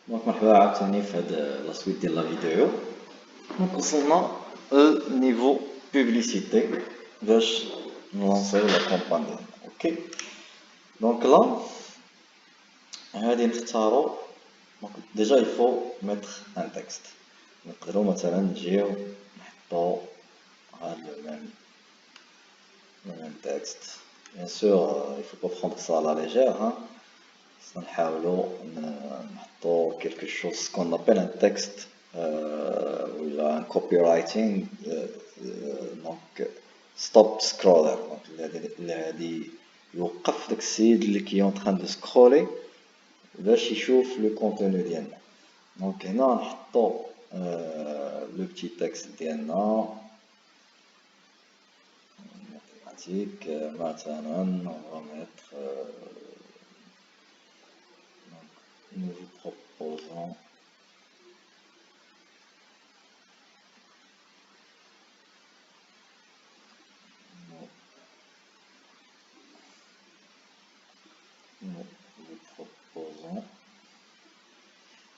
دونك مرحبا عاوتاني في هاد لا سويت ديال لا فيديو. دونك وصلنا لنيفو بوبليسيتي باش نلونسيو لا كومباني ديالنا. اوكي دونك لا غادي نختارو. دونك ديجا يفو ميتر ان تكست. نقدرو مثلا نجيو نحطو هاد لو ميم تكست. بيان سور يفو با بخوندر سا لا ليجير ها. نحاولو نحطو كيلكو شوز كون ابل ان تكست ولا ان كوبي رايتينغ. دونك ستوب سكرولر، دونك اللي غادي يوقف داك السيد اللي كي اون تران دو سكرولي باش يشوف لو كونتوني ديالنا. دونك هنا نحطو لو بتي تكست ديالنا mathématique. مثلا on va mettre nous vous proposons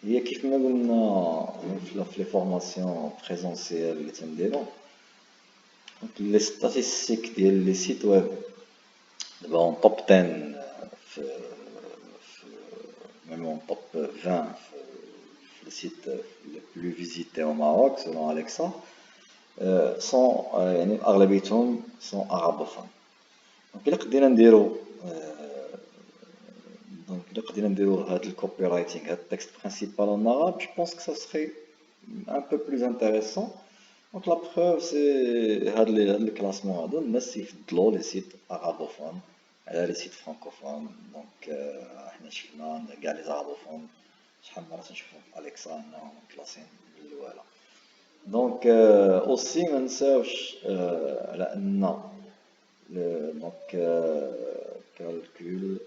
هي كيف ما قلنا في لي فورماسيون بريزونسيال اللي تنديرو. دونك لي ستاتيستيك ديال لي سيت ويب دابا اون توب 10 في ميم اون توب 20 في لي سيت لي بلو فيزيتي au Maroc selon Alexa. سون يعني اغلبيتهم سون arabophones. دونك الا قدينا نديرو هاد الكوبي رايتينغ هاد التكست برينسيبال en arabe, je pense que ça serait un peu plus intéressant. Donc la preuve c'est هاد لي كلاسمون هادو الناس يفضلوا لي سيت arabophones على لي سيت francophones. دونك حنا شفنا كاع لي arabophones شحال من مرة تنشوفهم في اليكسا انهم كلاسين بالوالا. دونك اوسي ما نساوش على ان دونك كالكول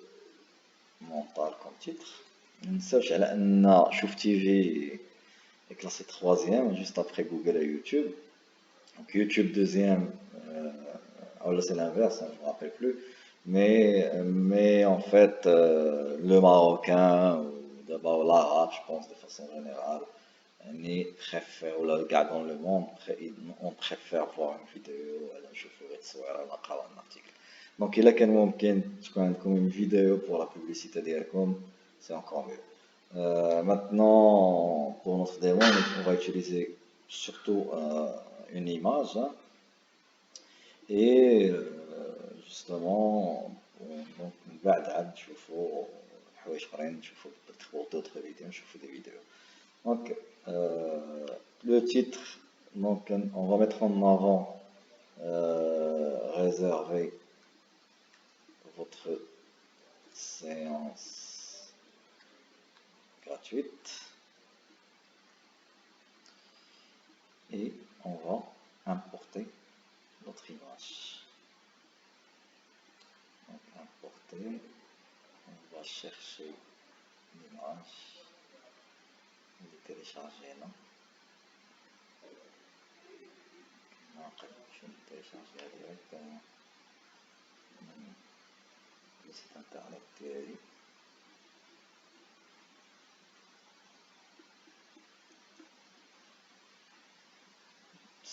مونطال كوم تيتر. ما نساوش على ان شوف تي في كلاسي 3 juste après Google et YouTube. Donc YouTube 2e, ou là c'est l'inverse, je me rappelle plus. Mais en fait, le marocain ou d'abord l'arabe, je pense de façon générale, préfère, ou là, dans le monde, on préfère voir une vidéo, ولا نشوفو غير تصويرة ولا نقراو un article. Donc إلا كان ممكن تكون عندكم une vidéo pour la publicité ديالكم, c'est encore mieux. Maintenant, pour notre démo, on va utiliser surtout une image, hein, et justement donc من بعد عاد نشوفوا حوايج اخرين, نشوفوا d'autres vidéos, نشوفوا des vidéos. Donc le titre, donc on va mettre en avant réservé votre séance gratuite, et on va importer notre image. Donc importer, on va chercher l'image, on va télécharger là. Je vais télécharger directement le site internet ديالي.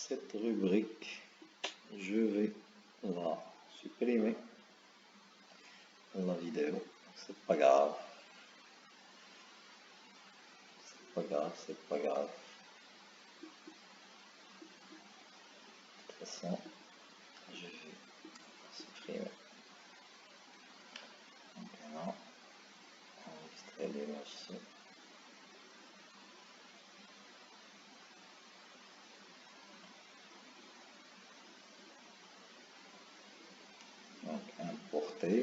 Cette rubrique, je vais la supprimer la vidéo, c'est pas grave, c'est pas grave. De toute façon, je vais supprimer. Donc maintenant, enregistrer l'image ici. Donc importer.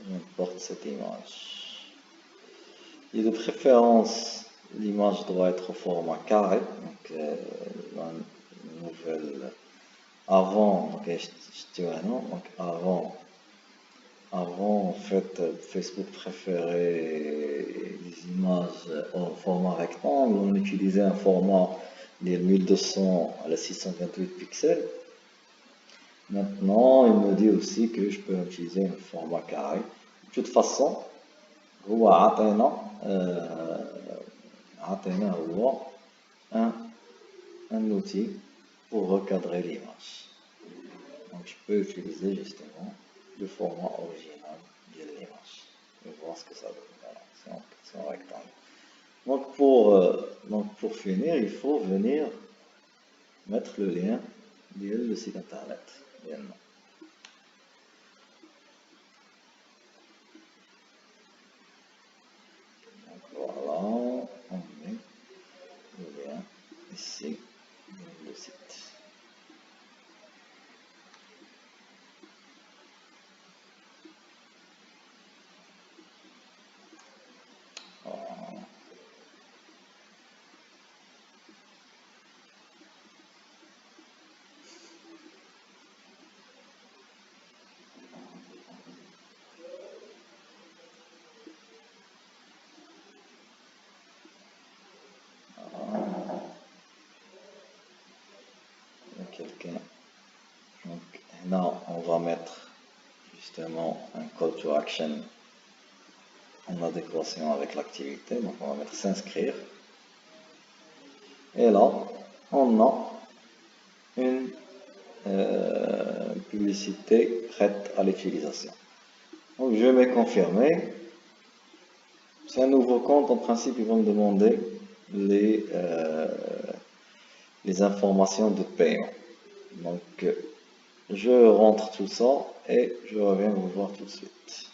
J'importe cette image. Et de préférence, l'image doit être au format carré. Donc la nouvelle avant, donc avant en fait Facebook préférait les images au format rectangle, on utilisait un format 1200 à la 628 pixels. Maintenant, il me dit aussi que je peux utiliser un format carré. De toute façon, هو عطينا هو un outil pour recadrer l'image. Donc je peux utiliser justement le format original de l'image. Je vais voir ce que ça donne. Voilà, c'est un rectangle. Donc pour finir, il faut venir mettre le lien du site internet. Donc voilà, on met le lien ici, le site. Voilà. Quelqu'un. Donc là, on va mettre justement un call to action en adéquation avec l'activité. Donc on va mettre s'inscrire. Et là, on a une publicité prête à l'utilisation. Donc je vais confirmer. C'est un nouveau compte. En principe, ils vont me demander les informations de paiement. Donc je rentre tout ça et je reviens vous voir tout de suite.